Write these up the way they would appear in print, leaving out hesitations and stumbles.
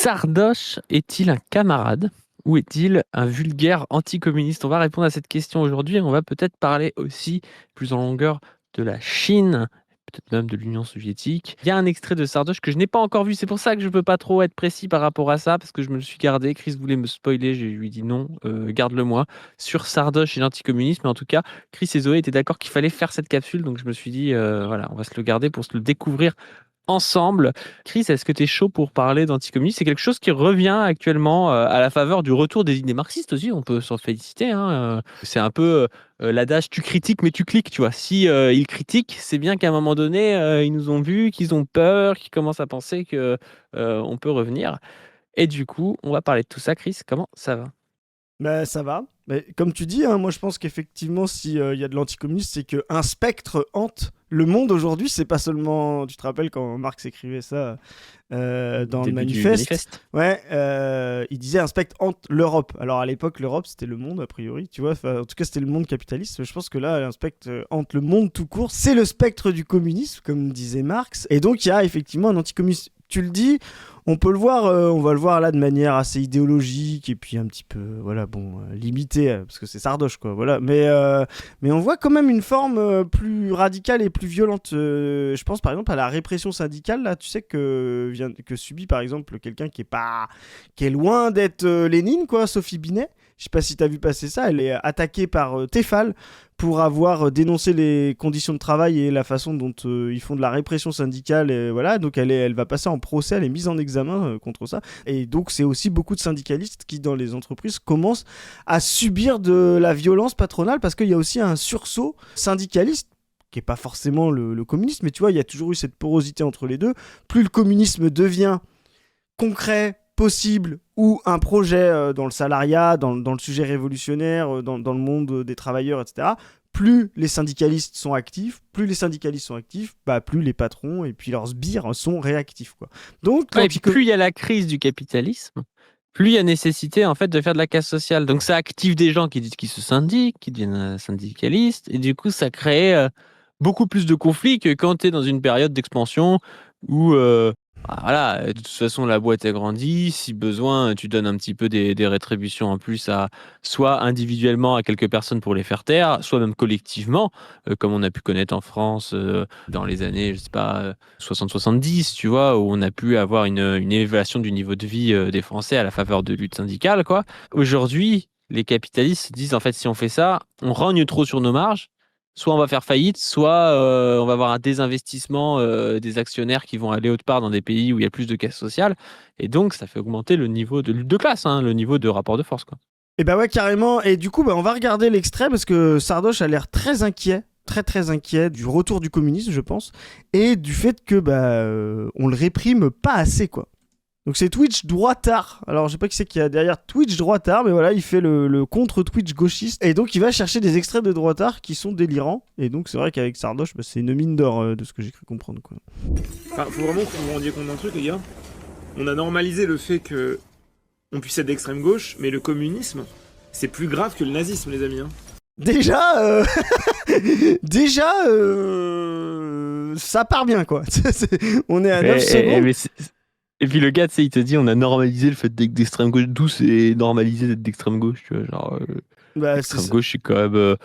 Sardoche est-il un camarade ou est-il un vulgaire anticommuniste? On va répondre à cette question aujourd'hui et on va peut-être parler aussi plus en longueur de la Chine, peut-être même de l'Union soviétique. Il y a un extrait de Sardoche que je n'ai pas encore vu, c'est pour ça que je ne peux pas trop être précis par rapport à ça, parce que je me le suis gardé. Chris voulait me spoiler, je lui ai dit non, garde-le moi, sur Sardoche et l'anticommunisme. Mais en tout cas, Chris et Zoé étaient d'accord qu'il fallait faire cette capsule, donc je me suis dit, voilà, on va se le garder pour se le découvrir ensemble. Chris, est-ce que tu es chaud pour parler d'anticommunisme? C'est quelque chose qui revient actuellement à la faveur du retour des idées marxistes aussi, on peut s'en féliciter, hein. C'est un peu l'adage tu critiques mais tu cliques, tu vois. Si ils critiquent, c'est bien qu'à un moment donné, ils nous ont vus, qu'ils ont peur, qu'ils commencent à penser que on peut revenir. Et du coup, on va parler de tout ça. Chris, comment ça va? Bah, ça va. Mais comme tu dis, hein, moi je pense qu'effectivement, s'il y a de l'anticommunisme, c'est qu'un spectre hante le monde aujourd'hui. C'est pas seulement. Tu te rappelles quand Marx écrivait ça dans le Début du manifeste. manifeste. Ouais, il disait un spectre hante l'Europe. Alors à l'époque, l'Europe c'était le monde, a priori, tu vois. En tout cas, c'était le monde capitaliste. Mais je pense que là, un spectre hante le monde tout court. C'est le spectre du communisme, comme disait Marx. Et donc, il y a effectivement un anticommunisme. Tu le dis, on peut le voir, on va le voir là de manière assez idéologique et puis un petit peu, voilà, bon, limité, parce que c'est Sardoche, quoi, voilà. Mais on voit quand même une forme plus radicale et plus violente. Je pense par exemple à la répression syndicale, là, tu sais, que subit par exemple quelqu'un qui est loin d'être Lénine, quoi, Sophie Binet. Je sais pas si tu as vu passer ça, elle est attaquée par Tefal pour avoir dénoncé les conditions de travail et la façon dont ils font de la répression syndicale. Et voilà, donc elle va passer en procès, elle est mise en examen contre ça. Et donc c'est aussi beaucoup de syndicalistes qui, dans les entreprises, commencent à subir de la violence patronale parce qu'il y a aussi un sursaut syndicaliste qui est pas forcément le communisme, mais tu vois, il y a toujours eu cette porosité entre les deux. Plus le communisme devient concret, possible, ou un projet dans le salariat, dans le sujet révolutionnaire, dans le monde des travailleurs, etc., plus les syndicalistes sont actifs, bah, plus les patrons et puis leurs sbires sont réactifs, quoi. Donc, Ouais, et puis plus il y a la crise du capitalisme, plus il y a nécessité en fait de faire de la casse sociale. Donc ça active des gens qui disent qu'ils se syndiquent, qui deviennent syndicalistes, et du coup ça crée beaucoup plus de conflits que quand tu es dans une période d'expansion où voilà, de toute façon la boîte a grandi, si besoin tu donnes un petit peu des rétributions en plus à soit individuellement à quelques personnes pour les faire taire, soit même collectivement, comme on a pu connaître en France dans les années, je sais pas, 60-70, tu vois, où on a pu avoir une élévation du niveau de vie des Français à la faveur de luttes syndicales, quoi. Aujourd'hui, les capitalistes se disent, en fait, si on fait ça, on rogne trop sur nos marges, soit on va faire faillite, soit on va avoir un désinvestissement des actionnaires qui vont aller autre part dans des pays où il y a plus de casse sociale, et donc ça fait augmenter le niveau de lutte de classe, hein, le niveau de rapport de force, quoi. et bah ouais, carrément. Et du coup, bah, on va regarder l'extrait parce que Sardoche a l'air très inquiet. Très très inquiet du retour du communisme, je pense, et du fait que on le réprime pas assez, quoi. Donc c'est Twitch droitard. Alors je sais pas qui c'est qu'il y a derrière Twitch droitard, mais voilà, il fait le contre Twitch gauchiste. Et donc il va chercher des extraits de droitard qui sont délirants. Et donc c'est vrai qu'avec Sardoche, bah, c'est une mine d'or de ce que j'ai cru comprendre, quoi. Enfin, faut vraiment que vous vous rendiez compte d'un truc, les gars. On a normalisé le fait que on puisse être d'extrême gauche, mais le communisme, c'est plus grave que le nazisme, les amis. Hein. Déjà, déjà, ça part bien, quoi. On est à 9 secondes. Et puis le gars, tu sais, il te dit, on a normalisé le fait d'être d'extrême gauche. D'où c'est normalisé d'être d'extrême gauche, tu vois. Genre, Bah, c'est l'extrême ça. gauche, c'est quand même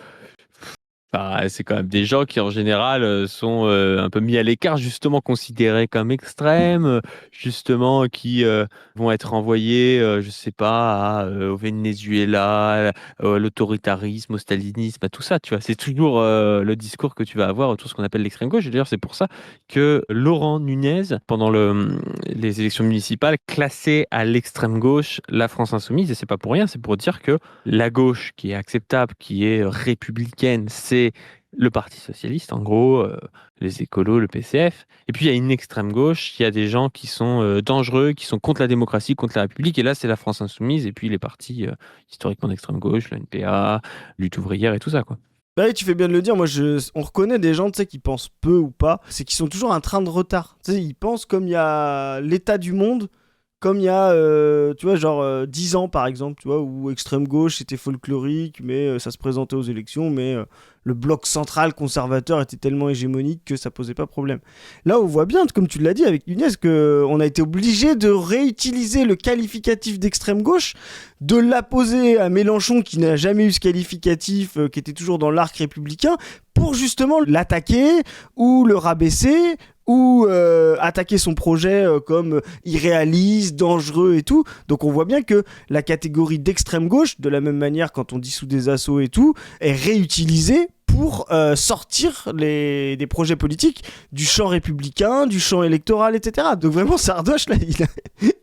enfin, c'est quand même des gens qui, en général, sont un peu mis à l'écart, justement considérés comme extrêmes, justement, qui vont être envoyés, je sais pas, au Venezuela, à l'autoritarisme, au stalinisme, à tout ça, tu vois. C'est toujours le discours que tu vas avoir autour de ce qu'on appelle l'extrême gauche. Et d'ailleurs, c'est pour ça que Laurent Nunez, pendant les élections municipales, classait à l'extrême gauche la France insoumise. Et c'est pas pour rien, c'est pour dire que la gauche, qui est acceptable, qui est républicaine, c'est le Parti socialiste, en gros, les écolos, le PCF. Et puis il y a une extrême gauche, il y a des gens qui sont dangereux, qui sont contre la démocratie, contre la République. Et là, c'est la France insoumise. Et puis les partis historiquement d'extrême gauche, le NPA, lutte ouvrière et tout ça, quoi. Bah oui, tu fais bien de le dire. Moi, on reconnaît des gens, tu sais, qui pensent peu ou pas. C'est qu'ils sont toujours un train de retard. Tu sais, ils pensent comme il y a l'état du monde, Comme il y a, tu vois, genre 10 ans par exemple, tu vois, où extrême gauche c'était folklorique, mais ça se présentait aux élections, mais le bloc central conservateur était tellement hégémonique que ça posait pas problème. Là, on voit bien, comme tu l'as dit avec Nunez, qu'on a été obligé de réutiliser le qualificatif d'extrême gauche, de l'apposer à Mélenchon qui n'a jamais eu ce qualificatif, qui était toujours dans l'arc républicain, pour justement l'attaquer ou le rabaisser ou attaquer son projet comme irréaliste, dangereux et tout. Donc on voit bien que la catégorie d'extrême gauche, de la même manière quand on dissout des assos et tout, est réutilisée pour sortir des projets politiques du champ républicain, du champ électoral, etc. Donc vraiment, Sardoche, là,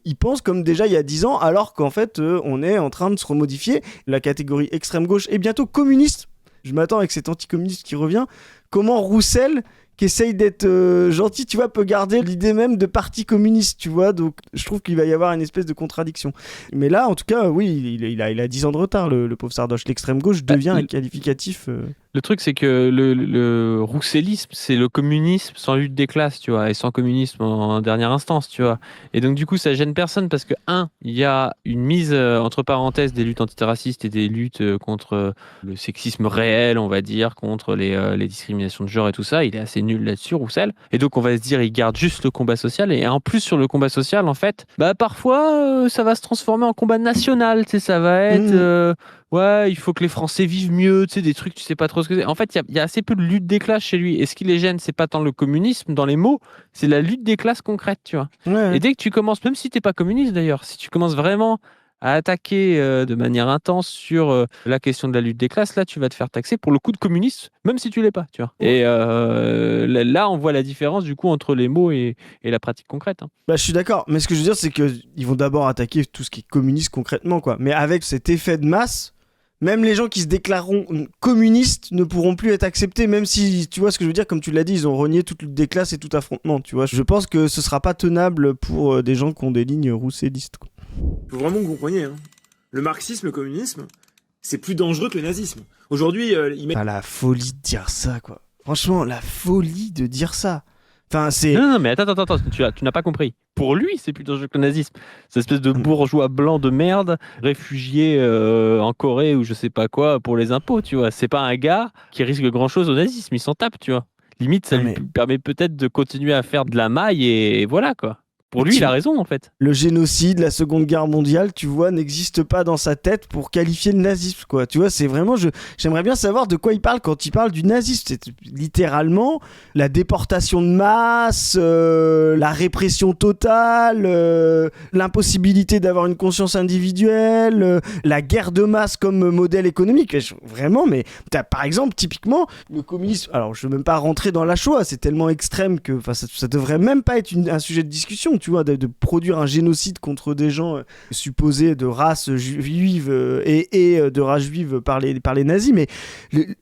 il pense comme déjà il y a 10 ans, alors qu'en fait, on est en train de se remodifier. La catégorie extrême gauche et bientôt communiste. Je m'attends avec cet anticommuniste qui revient. Comment Roussel, qui essaye d'être gentil, tu vois, peut garder l'idée même de parti communiste, tu vois. Donc je trouve qu'il va y avoir une espèce de contradiction. Mais là, en tout cas, oui, il a 10 ans de retard, le pauvre Sardoche. L'extrême gauche devient un qualificatif... Le truc, c'est que le roussellisme, c'est le communisme sans lutte des classes, tu vois, et sans communisme en dernière instance, tu vois. Et donc, du coup, ça gêne personne parce que, il y a une mise entre parenthèses des luttes antiracistes et des luttes contre le sexisme réel, on va dire, contre les discriminations de genre et tout ça. Il est assez nul là-dessus, Roussel. Et donc, on va se dire, il garde juste le combat social. Et en plus, sur le combat social, en fait, parfois, ça va se transformer en combat national, tu sais, ça va être... ouais, il faut que les Français vivent mieux, tu sais, des trucs, tu sais pas trop ce que c'est. En fait, il y a assez peu de lutte des classes chez lui. Et ce qui les gêne, c'est pas tant le communisme dans les mots, c'est la lutte des classes concrète, tu vois. Ouais. Et dès que tu commences, même si t'es pas communiste d'ailleurs, si tu commences vraiment à attaquer de manière intense sur la question de la lutte des classes, là, tu vas te faire taxer pour le coup de communiste, même si tu l'es pas, tu vois. Et là, on voit la différence, du coup, entre les mots et la pratique concrète. Hein. Bah, je suis d'accord, mais ce que je veux dire, c'est qu'ils vont d'abord attaquer tout ce qui est communiste concrètement, quoi. Mais avec cet effet de masse, même les gens qui se déclareront communistes ne pourront plus être acceptés, même si, tu vois ce que je veux dire, comme tu l'as dit, ils ont renié toute lutte des classes et tout affrontement, tu vois. Je pense que ce sera pas tenable pour des gens qui ont des lignes roussellistes, quoi. Faut vraiment que vous compreniez, hein. Le marxisme, le communisme, c'est plus dangereux que le nazisme. Aujourd'hui, ils mettent... Ah, la folie de dire ça, quoi. Franchement, la folie de dire ça. Enfin, c'est... Non, mais attends, tu n'as pas compris. Pour lui, c'est plus dangereux que le nazisme. Cette espèce de bourgeois blanc de merde, réfugié en Corée ou je sais pas quoi pour les impôts, tu vois. C'est pas un gars qui risque grand-chose au nazisme, il s'en tape, tu vois. Limite, ça lui permet peut-être de continuer à faire de la maille et voilà, quoi. Pour lui, il a raison, en fait. Le génocide, la Seconde Guerre mondiale, tu vois, n'existe pas dans sa tête pour qualifier le nazisme, quoi. Tu vois, c'est vraiment... J'aimerais bien savoir de quoi il parle quand il parle du nazisme. C'est littéralement la déportation de masse, la répression totale, l'impossibilité d'avoir une conscience individuelle, la guerre de masse comme modèle économique. Vraiment, mais par exemple, typiquement, le communisme... Alors, je veux même pas rentrer dans la Shoah, c'est tellement extrême que ça devrait même pas être un sujet de discussion, tu vois, de produire un génocide contre des gens supposés de race juive et de race juive par les nazis, mais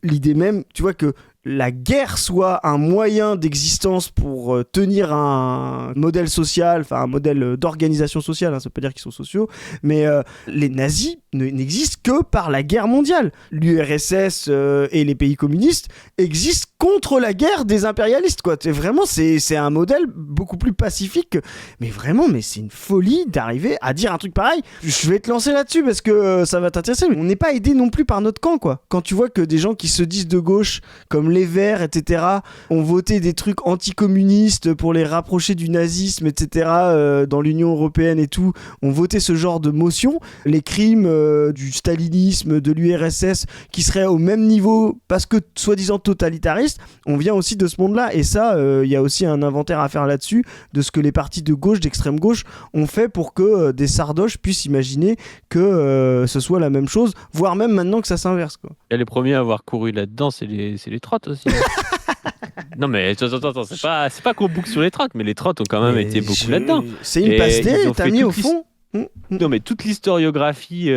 l'idée même, tu vois, que la guerre soit un moyen d'existence pour tenir un modèle social, enfin un modèle d'organisation sociale, hein, ça veut pas dire qu'ils sont sociaux, mais les nazis n'existent que par la guerre mondiale. L'URSS et les pays communistes existent contre la guerre des impérialistes, quoi. Vraiment, c'est un modèle beaucoup plus pacifique. Mais vraiment, mais c'est une folie d'arriver à dire un truc pareil. Je vais te lancer là-dessus parce que ça va t'intéresser, mais on n'est pas aidé non plus par notre camp, quoi. Quand tu vois que des gens qui se disent de gauche, comme les Verts, etc., ont voté des trucs anticommunistes pour les rapprocher du nazisme, etc., dans l'Union européenne et tout, ont voté ce genre de motion, les crimes du stalinisme, de l'URSS, qui seraient au même niveau parce que soi-disant totalitaristes, on vient aussi de ce monde-là. Et ça, il y a aussi un inventaire à faire là-dessus de ce que les partis de gauche, d'extrême gauche, ont fait pour que des sardoches puissent imaginer que ce soit la même chose, voire même maintenant que ça s'inverse, quoi. Et les premiers à avoir couru là-dedans, c'est les trottes aussi. Non mais attends, c'est pas qu'on boucle sur les trottes, mais les trottes ont quand même été beaucoup là-dedans. C'est une pastée, t'as mis au fond. Non mais toute l'historiographie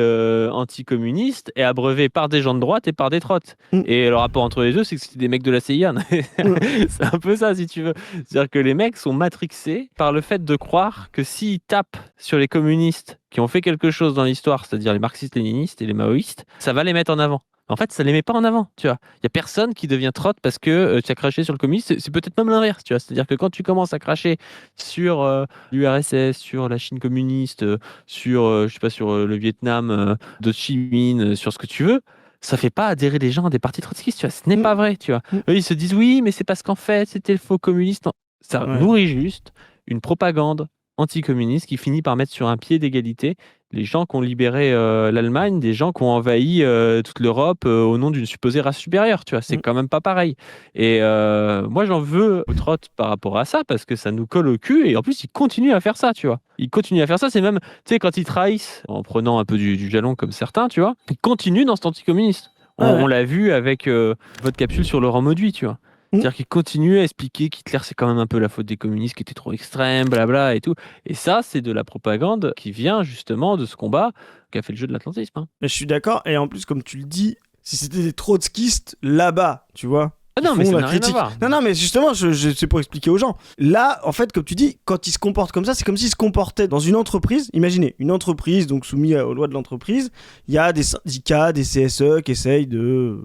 anticommuniste est abreuvée par des gens de droite et par des trottes. Et le rapport entre les deux, c'est que c'était des mecs de la CIA. C'est un peu ça, si tu veux. C'est-à-dire que les mecs sont matrixés par le fait de croire que s'ils tapent sur les communistes qui ont fait quelque chose dans l'histoire, c'est-à-dire les marxistes-léninistes et les maoïstes, ça va les mettre en avant. En fait, ça les met pas en avant, tu vois. Il y a personne qui devient trotte parce que tu as craché sur le communisme. C'est peut-être même l'inverse, tu vois. C'est-à-dire que quand tu commences à cracher sur l'URSS, sur la Chine communiste, sur, je sais pas, sur le Vietnam de Ho Chi Minh, sur ce que tu veux, ça fait pas adhérer les gens à des partis trotskistes, tu vois. Ce n'est pas vrai, tu vois. Mm. Eux, ils se disent oui, mais c'est parce qu'en fait, c'était le faux communiste. Non. Ça Ouais. nourrit juste une propagande anticommuniste qui finit par mettre sur un pied d'égalité les gens qui ont libéré l'Allemagne, des gens qui ont envahi toute l'Europe au nom d'une supposée race supérieure, tu vois, c'est quand même pas pareil. Et moi, j'en veux aux trottes par rapport à ça, parce que ça nous colle au cul, et en plus, ils continuent à faire ça, tu vois. Ils continuent à faire ça, c'est même, tu sais, quand ils trahissent, en prenant un peu du jalon comme certains, tu vois, ils continuent dans cet anticommuniste. On l'a vu avec votre capsule sur Laurent Mauduit, tu vois. C'est-à-dire qu'il continue à expliquer qu'Hitler, c'est quand même un peu la faute des communistes qui étaient trop extrêmes, blabla et tout. Et ça, c'est de la propagande qui vient justement de ce combat qu'a fait le jeu de l'atlantisme. Hein. Mais je suis d'accord, et en plus, comme tu le dis, si c'était des trotskistes là-bas, tu vois. Ah non, mais ça n'a rien à voir. Non, mais justement, c'est pour expliquer aux gens. Là, en fait, comme tu dis, quand ils se comportent comme ça, c'est comme s'ils se comportaient dans une entreprise. Imaginez, une entreprise, donc soumise aux lois de l'entreprise, il y a des syndicats, des CSE qui essayent de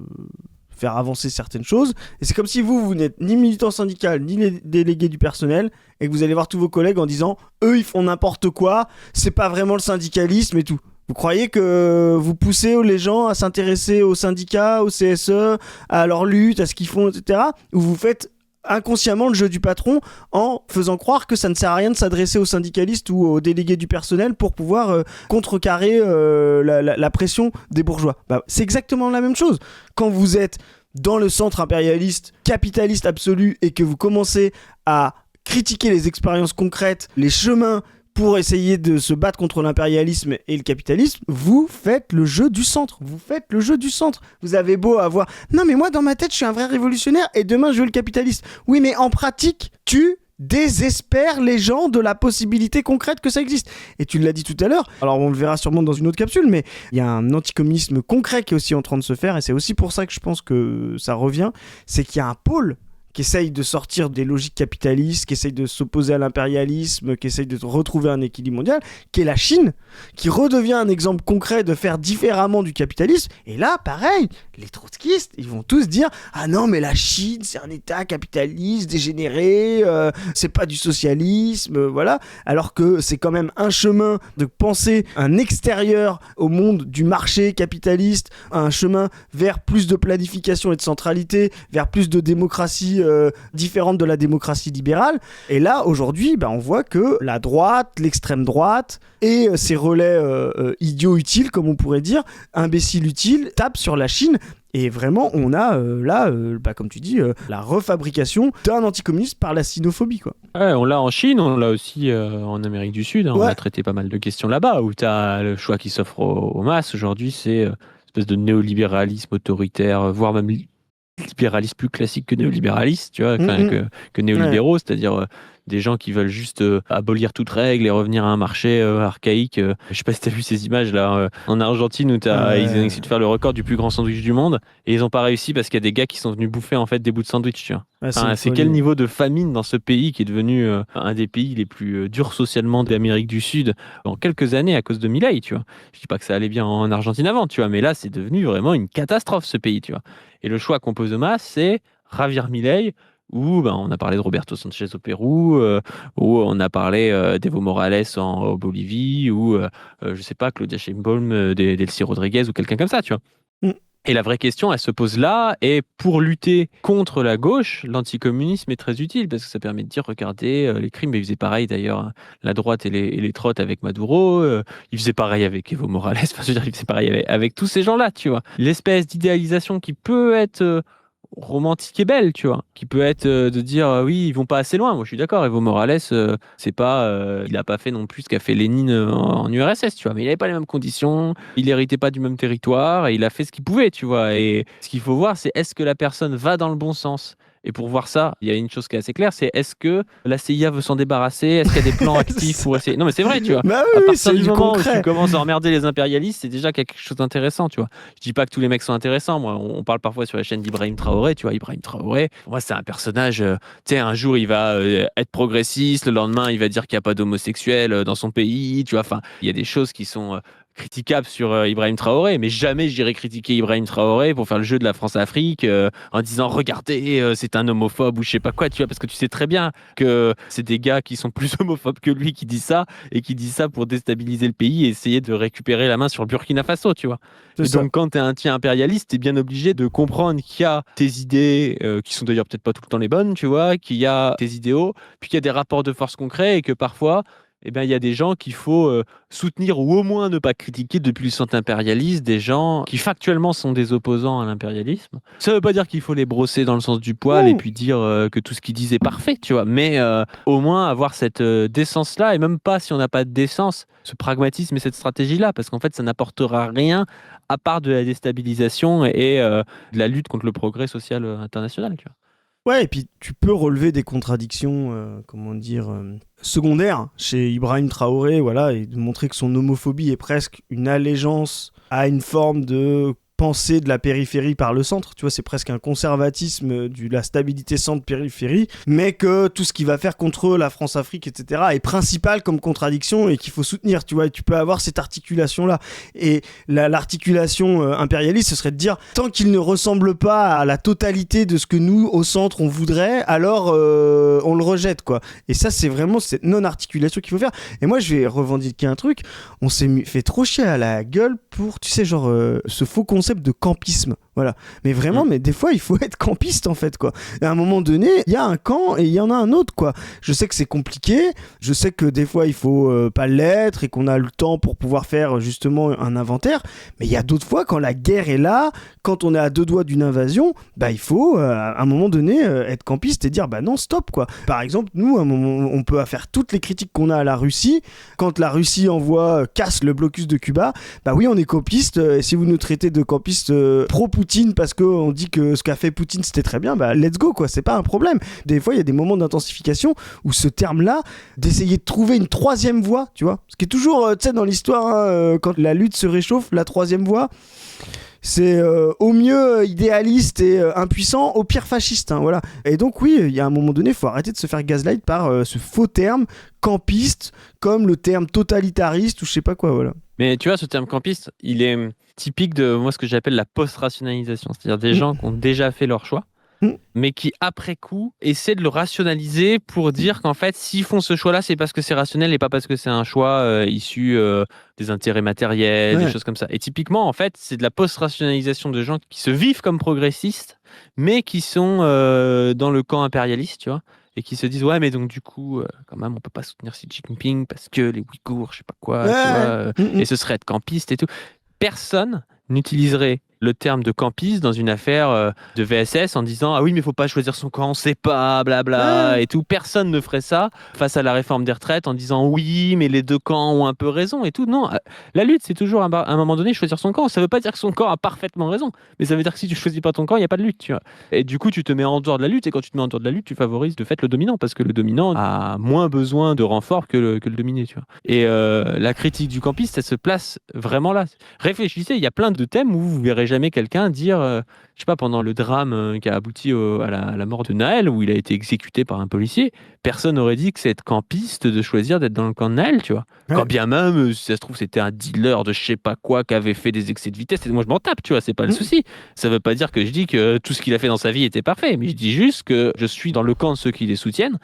faire avancer certaines choses. Et c'est comme si vous n'êtes ni militant syndical, ni les délégués du personnel, et que vous allez voir tous vos collègues en disant « Eux, ils font n'importe quoi, c'est pas vraiment le syndicalisme et tout ». Vous croyez que vous poussez les gens à s'intéresser aux syndicats, aux CSE, à leur lutte, à ce qu'ils font, etc. Ou vous faites inconsciemment le jeu du patron en faisant croire que ça ne sert à rien de s'adresser aux syndicalistes ou aux délégués du personnel pour pouvoir contrecarrer la pression des bourgeois. Bah, c'est exactement la même chose. Quand vous êtes dans le centre impérialiste, capitaliste absolu, et que vous commencez à critiquer les expériences concrètes, les chemins pour essayer de se battre contre l'impérialisme et le capitalisme, vous faites le jeu du centre. Vous faites le jeu du centre. Vous avez beau avoir... Non, mais moi, dans ma tête, je suis un vrai révolutionnaire et demain, je veux le capitaliste. Oui, mais en pratique, tu désespères les gens de la possibilité concrète que ça existe. Et tu l'as dit tout à l'heure, alors on le verra sûrement dans une autre capsule, mais il y a un anticommunisme concret qui est aussi en train de se faire, et c'est aussi pour ça que je pense que ça revient, c'est qu'il y a un pôle qui essaye de sortir des logiques capitalistes, qui essaye de s'opposer à l'impérialisme, qui essaye de retrouver un équilibre mondial, qui est la Chine, qui redevient un exemple concret de faire différemment du capitalisme. Et là, pareil, les trotskistes, ils vont tous dire « Ah non, mais la Chine, c'est un état capitaliste, dégénéré, c'est pas du socialisme, voilà. » Alors que c'est quand même un chemin de penser un extérieur au monde du marché capitaliste, un chemin vers plus de planification et de centralité, vers plus de démocratie différente de la démocratie libérale. Et là, aujourd'hui, on voit que la droite, l'extrême droite et ses relais idiots utiles, comme on pourrait dire, imbéciles utiles, tapent sur la Chine. Et vraiment, on a là, comme tu dis, la refabrication d'un anticommuniste par la sinophobie, quoi. Ouais, on l'a en Chine, on l'a aussi en Amérique du Sud. Hein, Ouais. On a traité pas mal de questions là-bas, où tu as le choix qui s'offre aux masses. Aujourd'hui, c'est une espèce de néolibéralisme autoritaire, voire même libéralisme plus classique que néolibéraliste, tu vois, que néolibéraux, c'est-à-dire des gens qui veulent juste abolir toute règle et revenir à un marché archaïque. Je sais pas si tu as vu ces images là en Argentine où ils ont essayé de faire le record du plus grand sandwich du monde et ils ont pas réussi parce qu'il y a des gars qui sont venus bouffer en fait des bouts de sandwich, tu vois. C'est quel niveau de famine dans ce pays qui est devenu un des pays les plus durs socialement d'Amérique du Sud en quelques années à cause de Milei, tu vois. Je dis pas que ça allait bien en Argentine avant, tu vois, mais là c'est devenu vraiment une catastrophe ce pays, tu vois. Et le choix qu'on pose aux masses, c'est ravir Milei, où on a parlé de Roberto Sanchez au Pérou, où on a parlé d'Evo Morales en Bolivie, ou je sais pas, Claudia Sheinbaum, Delcy Rodriguez ou quelqu'un comme ça, tu vois. Et la vraie question, elle se pose là, et pour lutter contre la gauche, l'anticommunisme est très utile, parce que ça permet de dire, regardez, les crimes, mais ils faisaient pareil d'ailleurs, hein, la droite et les trottes avec Maduro, ils faisaient pareil avec Evo Morales, enfin, je veux dire, ils faisaient pareil avec tous ces gens-là, tu vois. L'espèce d'idéalisation qui peut être romantique et belle, tu vois, qui peut être de dire oui, ils vont pas assez loin. Moi, je suis d'accord. Evo Morales, c'est pas, il a pas fait non plus ce qu'a fait Lénine en URSS, tu vois, mais il avait pas les mêmes conditions, il héritait pas du même territoire et il a fait ce qu'il pouvait, tu vois. Et ce qu'il faut voir, c'est est-ce que la personne va dans le bon sens. Et pour voir ça, il y a une chose qui est assez claire, c'est est-ce que la CIA veut s'en débarrasser? Est-ce qu'il y a des plans actifs pour essayer? Non, mais c'est vrai, tu vois. Bah À oui, partir c'est du du moment où concret. tu commences à emmerder les impérialistes, c'est déjà quelque chose d'intéressant, tu vois. Je dis pas que tous les mecs sont intéressants. Moi, on parle parfois sur la chaîne d'Ibrahim Traoré, tu vois. Ibrahim Traoré, moi, c'est un personnage, tu sais, un jour, il va être progressiste, le lendemain, il va dire qu'il n'y a pas d'homosexuels dans son pays, tu vois. Enfin, il y a des choses qui sont critiquable sur Ibrahim Traoré, mais jamais j'irai critiquer Ibrahim Traoré pour faire le jeu de la France-Afrique en disant regardez, c'est un homophobe ou je sais pas quoi, tu vois, parce que tu sais très bien que c'est des gars qui sont plus homophobes que lui qui disent ça et qui disent ça pour déstabiliser le pays et essayer de récupérer la main sur le Burkina Faso, tu vois. C'est Et ça. donc, quand tu es un anti-impérialiste, tu es bien obligé de comprendre qu'il y a tes idées, qui sont d'ailleurs peut-être pas tout le temps les bonnes, tu vois, qu'il y a tes idéaux, puis qu'il y a des rapports de force concrets et que parfois, eh ben, il y a des gens qu'il faut soutenir ou au moins ne pas critiquer depuis le centre impérialiste, des gens qui factuellement sont des opposants à l'impérialisme. Ça veut pas dire qu'il faut les brosser dans le sens du poil et puis dire que tout ce qu'ils disent est parfait, tu vois, mais au moins avoir cette décence-là, et même pas si on n'a pas de décence, ce pragmatisme et cette stratégie-là, parce qu'en fait, ça n'apportera rien à part de la déstabilisation et de la lutte contre le progrès social international, tu vois. Ouais, et puis tu peux relever des contradictions, secondaires chez Ibrahim Traoré, voilà, et de montrer que son homophobie est presque une allégeance à une forme de pensée de la périphérie par le centre, tu vois, c'est presque un conservatisme de la stabilité centre-périphérie, mais que tout ce qui va faire contre la France-Afrique, etc., est principal comme contradiction et qu'il faut soutenir, tu vois, et tu peux avoir cette articulation-là. Et l'articulation impérialiste, ce serait de dire, tant qu'il ne ressemble pas à la totalité de ce que nous, au centre, on voudrait, alors on le rejette, quoi. Et ça, c'est vraiment cette non-articulation qu'il faut faire. Et moi, je vais revendiquer un truc, on s'est fait trop chier à la gueule pour, tu sais, genre, ce faux concept de campisme, voilà. Mais vraiment, mais des fois, il faut être campiste, en fait, quoi. Et à un moment donné, il y a un camp et il y en a un autre, quoi. Je sais que c'est compliqué, je sais que des fois, il faut pas l'être et qu'on a le temps pour pouvoir faire, justement, un inventaire, mais il y a d'autres fois, quand la guerre est là, quand on est à deux doigts d'une invasion, bah, il faut, à un moment donné, être campiste et dire, bah non, stop, quoi. Par exemple, nous, à un moment, on peut faire toutes les critiques qu'on a à la Russie, quand la Russie casse le blocus de Cuba, bah oui, on est campiste, et si vous nous traitez de campiste pro-Poutine parce qu'on dit que ce qu'a fait Poutine c'était très bien, bah let's go, quoi, c'est pas un problème. Des fois il y a des moments d'intensification où ce terme-là, d'essayer de trouver une troisième voie, tu vois, ce qui est toujours, tu sais, dans l'histoire, hein, quand la lutte se réchauffe, la troisième voie, c'est au mieux idéaliste et impuissant, au pire fasciste, hein, voilà. Et donc oui, il y a un moment donné, il faut arrêter de se faire gaslight par ce faux terme campiste, comme le terme totalitariste ou je sais pas quoi, voilà. Mais tu vois, ce terme campiste, il est typique de moi ce que j'appelle la post-rationalisation, c'est-à-dire des gens qui ont déjà fait leur choix, mais qui après coup essaient de le rationaliser pour dire qu'en fait, s'ils font ce choix-là, c'est parce que c'est rationnel et pas parce que c'est un choix issu des intérêts matériels, des choses comme ça. Et typiquement, en fait, c'est de la post-rationalisation de gens qui se vivent comme progressistes, mais qui sont dans le camp impérialiste, tu vois. Et qui se disent ouais mais donc du coup quand même on peut pas soutenir Xi Jinping parce que les Ouïghours je sais pas quoi tu vois, et ce serait être campiste et tout. Personne n'utiliserait le terme de campiste dans une affaire de VSS en disant ah oui mais faut pas choisir son camp, c'est pas blabla et tout. Personne ne ferait ça face à la réforme des retraites en disant oui mais les deux camps ont un peu raison et tout. Non, la lutte c'est toujours à un moment donné choisir son camp. Ça veut pas dire que son camp a parfaitement raison, mais ça veut dire que si tu choisis pas ton camp il y a pas de lutte, tu vois. Et du coup tu te mets en dehors de la lutte, et quand tu te mets en dehors de la lutte tu favorises de fait le dominant parce que le dominant a moins besoin de renfort que le dominé, tu vois. Et la critique du campiste elle se place vraiment là. Réfléchissez, il y a plein de thèmes où vous verrez jamais quelqu'un dire je sais pas, pendant le drame qui a abouti à la mort de Naël, où il a été exécuté par un policier, personne n'aurait dit que c'est être campiste de choisir d'être dans le camp de Naël, tu vois. Ouais. Quand bien même, si ça se trouve, c'était un dealer de je sais pas quoi qui avait fait des excès de vitesse, et moi je m'en tape, tu vois, c'est pas le souci. Ça veut pas dire que je dis que tout ce qu'il a fait dans sa vie était parfait, mais je dis juste que je suis dans le camp de ceux qui les soutiennent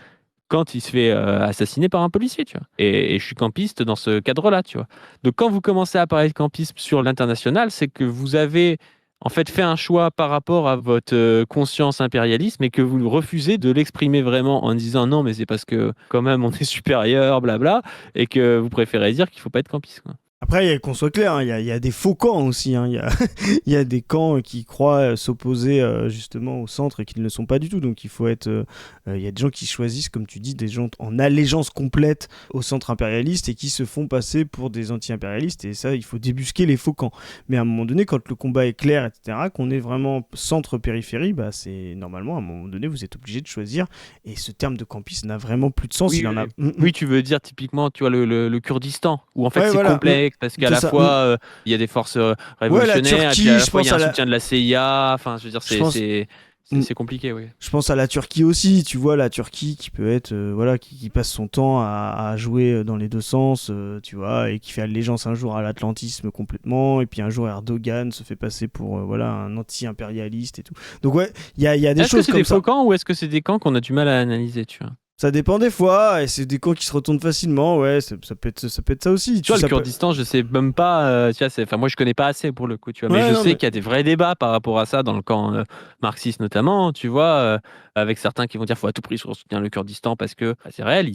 quand il se fait assassiner par un policier, tu vois. Et je suis campiste dans ce cadre-là, tu vois. Donc quand vous commencez à parler de campisme sur l'international, c'est que vous avez en fait fait un choix par rapport à votre conscience impérialiste, mais que vous refusez de l'exprimer vraiment en disant non, mais c'est parce que quand même on est supérieur, blabla, et que vous préférez dire qu'il faut pas être campiste, quoi. Après, qu'on soit clair, il y a des faux camps aussi. Il y a des camps qui croient s'opposer justement au centre et qui ne le sont pas du tout. Donc il faut être... Il y a des gens qui choisissent, comme tu dis, des gens en allégeance complète au centre impérialiste et qui se font passer pour des anti-impérialistes. Et ça, il faut débusquer les faux camps. Mais à un moment donné, quand le combat est clair, etc., qu'on est vraiment centre-périphérie, bah, c'est normalement, à un moment donné, vous êtes obligé de choisir. Et ce terme de campiste n'a vraiment plus de sens. Oui, il en a... oui, tu veux dire typiquement, tu vois, le Kurdistan, où en fait c'est complexe. Parce qu'à la fois, il y a des forces révolutionnaires, Turquie, et puis à la fois, il y a un soutien de la CIA. Enfin, je veux dire, c'est C'est compliqué, oui. Je pense à la Turquie aussi, tu vois, la Turquie qui peut être, voilà, qui passe son temps à jouer dans les deux sens, tu vois, et qui fait allégeance un jour à l'atlantisme complètement, et puis un jour Erdogan se fait passer pour, voilà, un anti-impérialiste et tout. Donc ouais, il y a des choses comme ça. Est-ce que c'est des faux camps ou est-ce que c'est des camps qu'on a du mal à analyser, tu vois? Ça dépend des fois, et c'est des camps qui se retournent facilement, ouais, ça peut être ça aussi. Tu vois, ça le Kurdistan, je sais même pas. Tu vois, moi, je connais pas assez pour le coup, tu vois. Mais Ouais, je non, sais mais- qu'il y a des vrais débats par rapport à ça dans le camp marxiste notamment, tu vois, avec certains qui vont dire qu'il faut à tout prix soutenir le Kurdistan parce que c'est réel,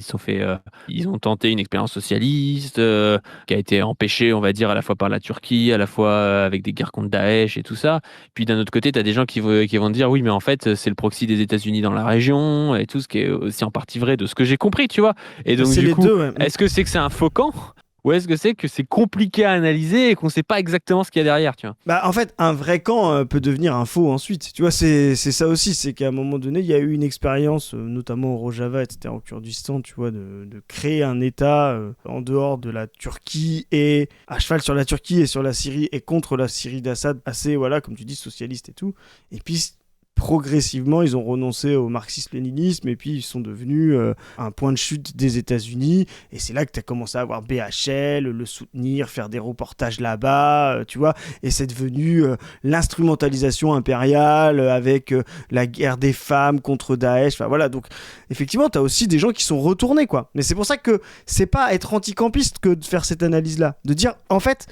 ils ont tenté une expérience socialiste qui a été empêchée, on va dire, à la fois par la Turquie, à la fois avec des guerres contre Daesh et tout ça. Puis d'un autre côté, tu as des gens qui vont dire oui, mais en fait, c'est le proxy des États-Unis dans la région et tout, ce qui est aussi en partie vrai de ce que j'ai compris, tu vois. Et donc, c'est du les coup, deux, ouais. est-ce que c'est un faux camp ou est-ce que c'est compliqué à analyser et qu'on sait pas exactement ce qu'il y a derrière, tu vois? Bah, en fait, un vrai camp peut devenir un faux ensuite. Tu vois, c'est ça aussi. C'est qu'à un moment donné, il y a eu une expérience, notamment au Rojava, etc., au Kurdistan, tu vois, de créer un État en dehors de la Turquie et à cheval sur la Turquie et sur la Syrie et contre la Syrie d'Assad, assez, voilà, comme tu dis, socialiste et tout. Et puis, progressivement, ils ont renoncé au marxisme-léninisme et puis ils sont devenus un point de chute des États-Unis. Et c'est là que tu as commencé à voir BHL, le soutenir, faire des reportages là-bas, tu vois. Et c'est devenu l'instrumentalisation impériale avec la guerre des femmes contre Daesh. Enfin voilà, donc effectivement, tu as aussi des gens qui sont retournés, quoi. Mais c'est pour ça que c'est pas être anti-campiste que de faire cette analyse-là. De dire, en fait,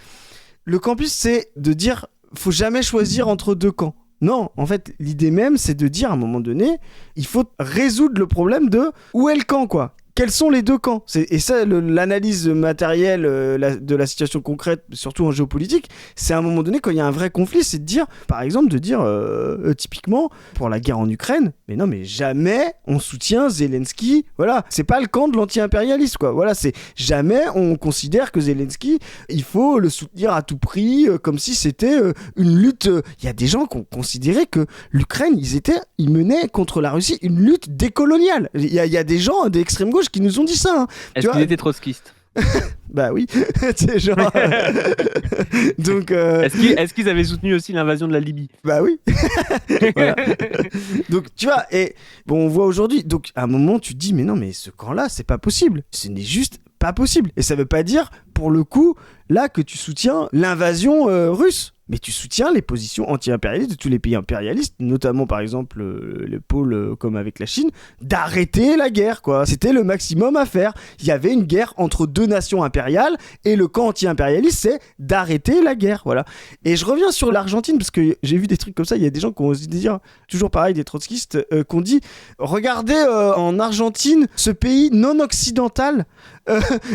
le campiste, c'est de dire, faut jamais choisir entre deux camps. Non, en fait, l'idée même, c'est de dire à un moment donné, il faut résoudre le problème de où est le camp, quoi. Quels sont les deux camps ? Et ça, l'analyse matérielle de la situation concrète, surtout en géopolitique, c'est à un moment donné, quand il y a un vrai conflit, c'est de dire, par exemple, typiquement, pour la guerre en Ukraine, mais non, mais jamais on soutient Zelensky, voilà, c'est pas le camp de l'anti-impérialiste, quoi, voilà, c'est jamais on considère que Zelensky, il faut le soutenir à tout prix, comme si c'était une lutte, il y a des gens qui ont considéré que l'Ukraine, ils menaient contre la Russie une lutte décoloniale, il y a des gens d'extrême gauche qui nous ont dit ça. Hein. Est-ce qu'ils étaient trotskistes? Bah oui, c'est genre. Donc. Est-ce qu'ils avaient soutenu aussi l'invasion de la Libye? Bah oui. Voilà. Donc tu vois, et bon, on voit aujourd'hui. Donc à un moment, tu te dis, mais non, mais ce camp-là, c'est pas possible. Ce n'est juste pas possible. Et ça veut pas dire, pour le coup, là, que tu soutiens l'invasion russe. Mais tu soutiens les positions anti-impérialistes de tous les pays impérialistes, notamment par exemple le pôle comme avec la Chine, d'arrêter la guerre, quoi. C'était le maximum à faire. Il y avait une guerre entre deux nations impériales et le camp anti-impérialiste, c'est d'arrêter la guerre, voilà. Et je reviens sur l'Argentine parce que j'ai vu des trucs comme ça. Il y a des gens qui ont osé dire, toujours pareil, des trotskistes, qu'on dit, regardez en Argentine ce pays non occidental.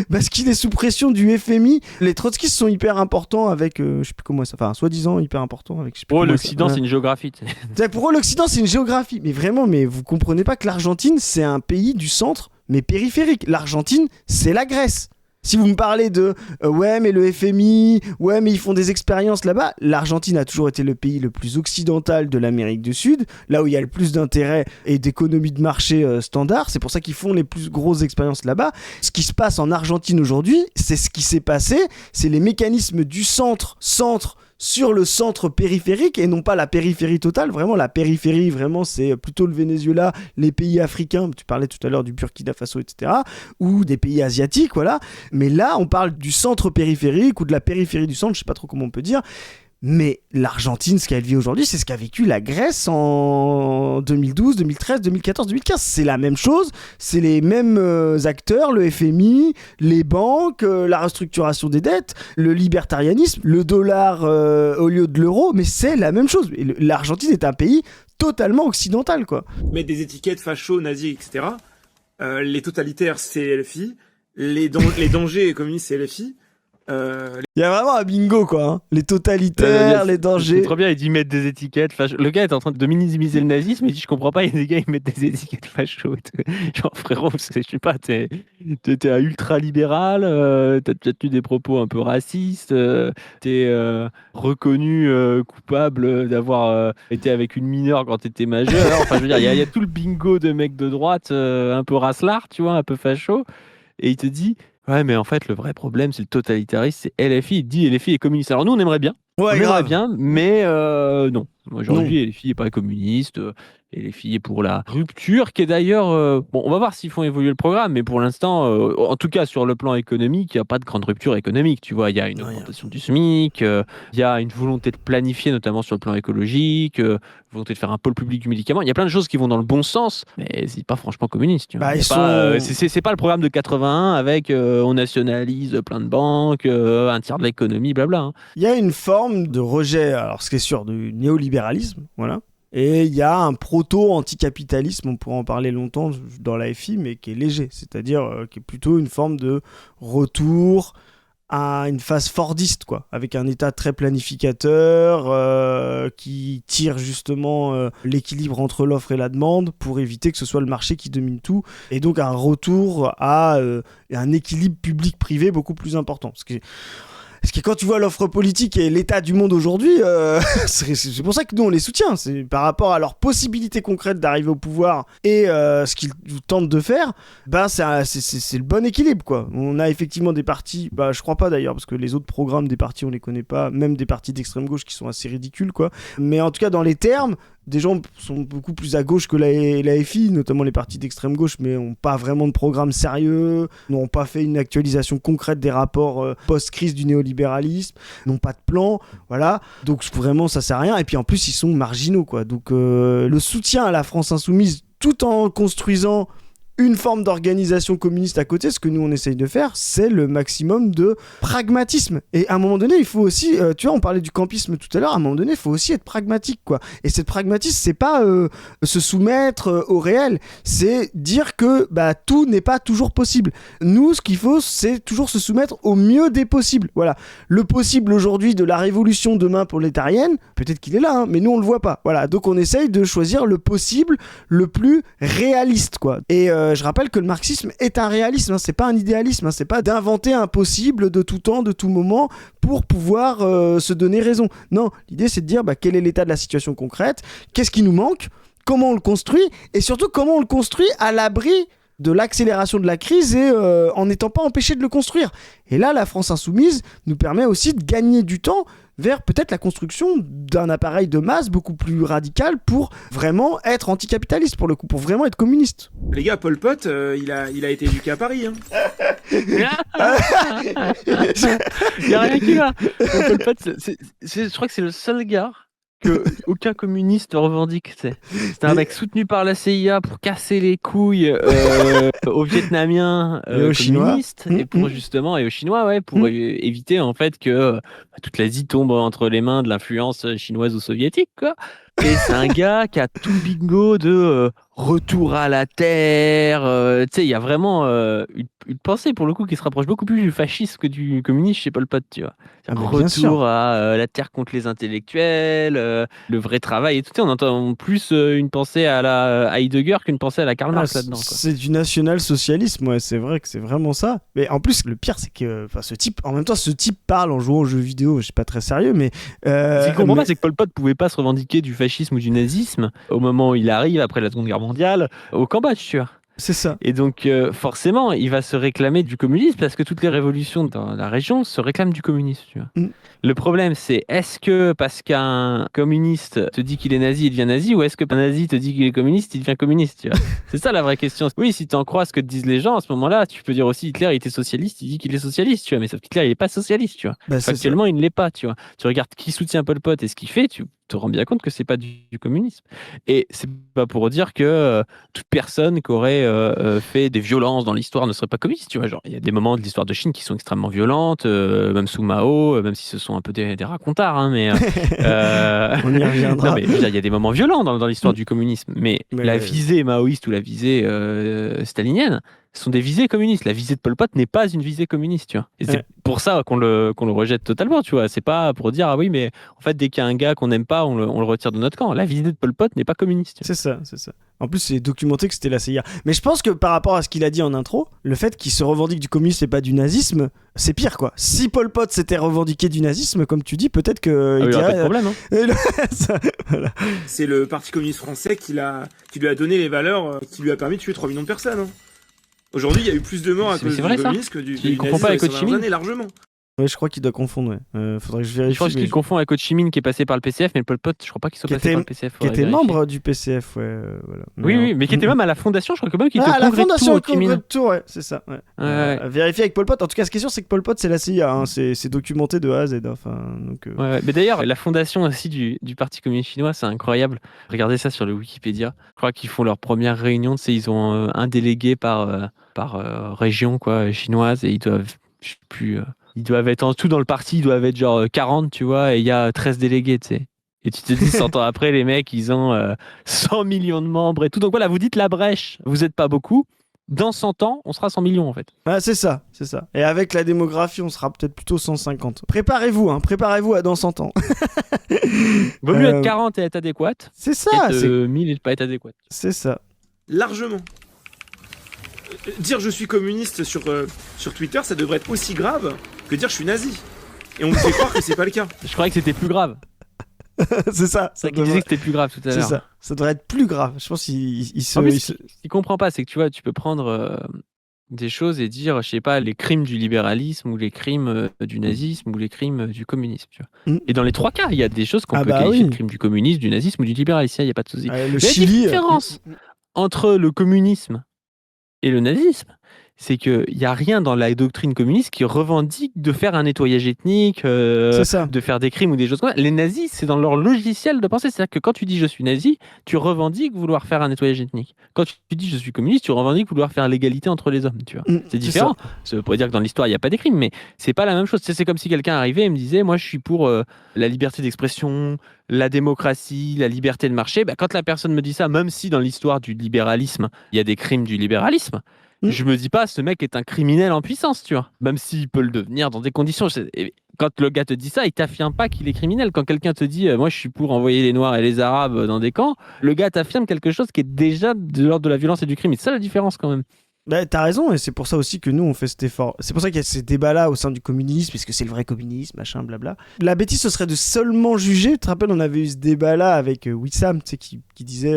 Parce qu'il est sous pression du FMI. Les trotskistes sont hyper importants avec, je sais plus comment ça, enfin, soi-disant hyper importants avec. Pour eux, l'Occident, c'est une géographie. Pour eux, l'Occident, c'est une géographie. Mais vraiment, mais vous comprenez pas que l'Argentine, c'est un pays du centre, mais périphérique. L'Argentine, c'est la Grèce. Si vous me parlez de ouais mais le FMI, ouais mais ils font des expériences là-bas, l'Argentine a toujours été le pays le plus occidental de l'Amérique du Sud, là où il y a le plus d'intérêt et d'économie de marché standard, c'est pour ça qu'ils font les plus grosses expériences là-bas. Ce qui se passe en Argentine aujourd'hui, c'est ce qui s'est passé, c'est les mécanismes du centre sur le centre périphérique et non pas la périphérie totale. Vraiment, la périphérie, vraiment, c'est plutôt le Venezuela, les pays africains, tu parlais tout à l'heure du Burkina Faso, etc., ou des pays asiatiques, voilà. Mais là, on parle du centre périphérique ou de la périphérie du centre, je sais pas trop comment on peut dire. Mais l'Argentine, ce qu'elle vit aujourd'hui, c'est ce qu'a vécu la Grèce en 2012, 2013, 2014, 2015. C'est la même chose, c'est les mêmes acteurs, le FMI, les banques, la restructuration des dettes, le libertarianisme, le dollar au lieu de l'euro, mais c'est la même chose. Et l'Argentine est un pays totalement occidental, quoi. Mettre des étiquettes facho, nazis, etc. Les totalitaires, c'est LFI. Les dangers communistes, c'est LFI. Il y a vraiment un bingo, quoi. Hein. Les totalitaires, les dangers. C'est trop bien, il dit mettre des étiquettes. Le gars est en train de minimiser le nazisme, il dit je comprends pas, il y a des gars qui mettent des étiquettes facho. Genre frérot, je sais pas, t'es un ultra-libéral, t'as déjà tenu des propos un peu racistes, t'es reconnu coupable d'avoir été avec une mineure quand t'étais majeur. Enfin, je veux dire, il y a tout le bingo de mecs de droite, un peu racelard, tu vois, un peu facho. Et il te dit, ouais, mais en fait, le vrai problème, c'est le totalitarisme, c'est LFI. Il dit LFI est communiste. Alors nous, on aimerait bien. Ouais, On aimerait grave. bien, mais non. Aujourd'hui, LFI n'est pas communiste, et LFI est pour la rupture, qui est d'ailleurs... bon, on va voir s'ils font évoluer le programme, mais pour l'instant, en tout cas sur le plan économique, il n'y a pas de grande rupture économique. Tu vois, il y a une Rien. augmentation du SMIC, il y a une volonté de planifier, notamment sur le plan écologique, volonté de faire un pôle public du médicament. Il y a plein de choses qui vont dans le bon sens, mais c'est pas franchement communiste. Tu vois. Bah, Il y a ils pas, sont- c'est pas le programme de 81 avec on nationalise plein de banques, un tiers de l'économie, blabla. Hein. Il y a une forme de rejet, alors ce qui est sûr, du néolibéralisme, voilà. Et il y a un proto-anticapitalisme, on pourrait en parler longtemps dans la FI, mais qui est léger, c'est-à-dire qui est plutôt une forme de retour à une phase fordiste, quoi, avec un État très planificateur qui tire justement l'équilibre entre l'offre et la demande pour éviter que ce soit le marché qui domine tout, et donc un retour à un équilibre public-privé beaucoup plus important. Parce que quand tu vois l'offre politique et l'état du monde aujourd'hui, c'est pour ça que nous on les soutient. C'est par rapport à leurs possibilités concrètes d'arriver au pouvoir et ce qu'ils tentent de faire, ben c'est le bon équilibre, quoi. On a effectivement des partis, bah je crois pas d'ailleurs, parce que les autres programmes des partis on les connaît pas, même des partis d'extrême gauche qui sont assez ridicules, quoi. Mais en tout cas dans les termes, des gens sont beaucoup plus à gauche que la FI, notamment les partis d'extrême gauche, mais n'ont pas vraiment de programme sérieux, n'ont pas fait une actualisation concrète des rapports post-crise du néolibéralisme, n'ont pas de plan, voilà. Donc vraiment, ça sert à rien. Et puis en plus, ils sont marginaux, quoi. Donc le soutien à la France insoumise, tout en construisant une forme d'organisation communiste à côté, ce que nous on essaye de faire, c'est le maximum de pragmatisme. Et à un moment donné, il faut aussi, tu vois, on parlait du campisme tout à l'heure, à un moment donné, il faut aussi être pragmatique, quoi. Et cette pragmatisme, c'est pas se soumettre au réel, c'est dire que bah, tout n'est pas toujours possible. Nous, ce qu'il faut, c'est toujours se soumettre au mieux des possibles. Voilà. Le possible aujourd'hui de la révolution demain prolétarienne, peut-être qu'il est là, hein, mais nous on le voit pas. Voilà. Donc on essaye de choisir le possible le plus réaliste, quoi. Et je rappelle que le marxisme est un réalisme, hein, c'est pas un idéalisme, hein, c'est pas d'inventer un possible de tout temps, de tout moment pour pouvoir se donner raison. Non, l'idée c'est de dire bah, quel est l'état de la situation concrète, qu'est-ce qui nous manque, comment on le construit, et surtout comment on le construit à l'abri de l'accélération de la crise et en n'étant pas empêché de le construire. Et là, la France insoumise nous permet aussi de gagner du temps vers peut-être la construction d'un appareil de masse beaucoup plus radical pour vraiment être anticapitaliste, pour le coup, pour vraiment être communiste. Les gars, Pol Pot, il a été éduqué à Paris. Hein. Il n'y a rien qui va. Pol Pot, je crois que c'est le seul gars que aucun communiste revendique. C'est un mec soutenu par la CIA pour casser les couilles aux Vietnamiens et aux communistes Chinois. et pour justement et aux Chinois, ouais, pour éviter en fait que toute l'Asie tombe entre les mains de l'influence chinoise ou soviétique, quoi. Et c'est un gars qui a tout le bingo de retour à la terre. Tu sais, il y a vraiment une pensée pour le coup qui se rapproche beaucoup plus du fascisme que du communisme chez Pol Pot, tu vois. Retour à la terre contre les intellectuels, le vrai travail et tout. On entend plus une pensée à la Heidegger qu'une pensée à la Karl Marx là-dedans, quoi. C'est du national-socialisme, ouais, c'est vrai que c'est vraiment ça. Mais en plus, le pire, c'est que ce type parle en jouant aux jeux vidéo, je suis pas très sérieux, mais... Ce qu'il comprend pas, c'est que Pol Pot pouvait pas se revendiquer du fascisme ou du nazisme au moment où il arrive, après la Seconde Guerre mondiale, au Cambodge, tu vois. C'est ça. Et donc, forcément, il va se réclamer du communisme parce que toutes les révolutions dans la région se réclament du communisme, tu vois. Le problème, c'est est-ce que parce qu'un communiste te dit qu'il est nazi, il devient nazi, ou est-ce que un nazi te dit qu'il est communiste, il devient communiste, tu vois. C'est ça la vraie question. Oui, si tu en crois ce que te disent les gens, à ce moment-là, tu peux dire aussi Hitler, il était socialiste, il dit qu'il est socialiste, tu vois. Mais sauf qu'Hitler, il est pas socialiste, tu vois. Bah, Factuellement, il ne l'est pas, tu vois. Tu regardes qui soutient Pol Pot et ce qu'il fait, tu te rends bien compte que c'est pas du communisme. Et c'est pas pour dire que toute personne qui aurait fait des violences dans l'histoire ne serait pas communiste, tu vois. Genre, il y a des moments de l'histoire de Chine qui sont extrêmement violentes, même sous Mao, même si ce sont un peu des racontards, hein, mais on y reviendra. Non, mais il y a des moments violents dans l'histoire du communisme, mais la visée maoïste ou la visée stalinienne sont des visées communistes. La visée de Pol Pot n'est pas une visée communiste, tu vois. Et c'est pour ça qu'on le rejette totalement, tu vois. C'est pas pour dire ah oui, mais en fait dès qu'il y a un gars qu'on n'aime pas, on le retire de notre camp. La visée de Pol Pot n'est pas communiste. C'est ça. En plus, c'est documenté que c'était la CIA. Mais je pense que par rapport à ce qu'il a dit en intro, le fait qu'il se revendique du communisme et pas du nazisme, c'est pire, quoi. Si Pol Pot s'était revendiqué du nazisme, comme tu dis, peut-être que... il n'y aurait pas de problème, hein. Voilà. C'est le Parti communiste français qui lui a donné les valeurs qui lui a permis de tuer 3 millions de personnes. Hein. Aujourd'hui, il y a eu plus de morts à cause du communisme que du nazisme dans les dernières années, largement. Ouais, je crois qu'il doit confondre. Ouais. Faudrait que je Je vérifie. crois mais qu'il confond avec Ho Chi Minh qui est passé par le PCF, mais le Pol Pot, je crois pas qu'il soit Qui passé était- par le PCF. qui faudrait était vérifier. membre du PCF, voilà. Oui, oui, mais qui était même à la fondation, je crois que même qu'il était Ah, au la congrès de fondation Tours, Ho Chi Minh. Congrès de Tours, ouais, c'est ça. Ouais. Ouais. Vérifier avec Pol Pot. En tout cas, ce qui est sûr, c'est que Pol Pot, c'est la CIA. Hein. C'est documenté de A à Z. Hein. Enfin, donc, Ouais. Mais d'ailleurs, la fondation aussi du Parti communiste chinois, c'est incroyable. Regardez ça sur le Wikipédia. Je crois qu'ils font leur première réunion, tu sais, ils ont un délégué par région quoi, chinoise, et ils doivent, je sais plus, ils doivent être en tout dans le parti, ils doivent être genre 40, tu vois, et il y a 13 délégués, tu sais. Et tu te dis, 100 ans après, les mecs, ils ont 100 millions de membres et tout. Donc voilà, vous dites la brèche, vous n'êtes pas beaucoup. Dans 100 ans, on sera 100 millions en fait. Ah, c'est ça. Et avec la démographie, on sera peut-être plutôt 150. Préparez-vous à dans 100 ans. Vaut mieux être 40 et être adéquate. C'est ça, Être 1000 et ne pas être adéquate. c'est ça. Largement. Dire je suis communiste sur Twitter, ça devrait être aussi grave que dire je suis nazi. Et on vous fait croire que c'est pas le cas. Je croyais que c'était plus grave. C'est ça. C'est ça qu'il disait que c'était plus grave tout à C'est l'heure. ça. Ça devrait être plus grave. Je pense qu'il se. En plus, il ce se- qu'il comprend pas, c'est que tu vois, tu peux prendre des choses et dire, je sais pas, les crimes du libéralisme ou les crimes du nazisme ou les crimes du communisme. Tu vois. Mm. Et dans les trois cas, il y a des choses qu'on Ah peut bah qualifier oui. de crimes du communisme, du nazisme ou du libéralisme. Il n'y a pas de souci. Le La Chili. différence entre le communisme et le nazisme, c'est qu'il n'y a rien dans la doctrine communiste qui revendique de faire un nettoyage ethnique, C'est ça. de faire des crimes ou des choses comme ça. Les nazis, c'est dans leur logiciel de pensée. C'est-à-dire que quand tu dis je suis nazi, tu revendiques vouloir faire un nettoyage ethnique. Quand tu dis je suis communiste, tu revendiques vouloir faire l'égalité entre les hommes. Tu vois. C'est différent. Ça veut pas dire que dans l'histoire, il n'y a pas des crimes, mais c'est pas la même chose. C'est comme si quelqu'un arrivait et me disait moi, je suis pour la liberté d'expression, la démocratie, la liberté de marché. Bah, quand la personne me dit ça, même si dans l'histoire du libéralisme, il y a des crimes du libéralisme, je me dis pas ce mec est un criminel en puissance, tu vois. Même s'il peut le devenir dans des conditions. Quand le gars te dit ça, il t'affirme pas qu'il est criminel. Quand quelqu'un te dit moi je suis pour envoyer les Noirs et les Arabes dans des camps, le gars t'affirme quelque chose qui est déjà de l'ordre de la violence et du crime. Et c'est ça la différence quand même. Bah, t'as raison, et c'est pour ça aussi que nous on fait cet effort. C'est pour ça qu'il y a ces débats-là au sein du communisme, puisque c'est le vrai communisme, machin, blabla. La bêtise, ce serait de seulement juger. Tu te rappelles, on avait eu ce débat-là avec Wissam, tu sais, qui disait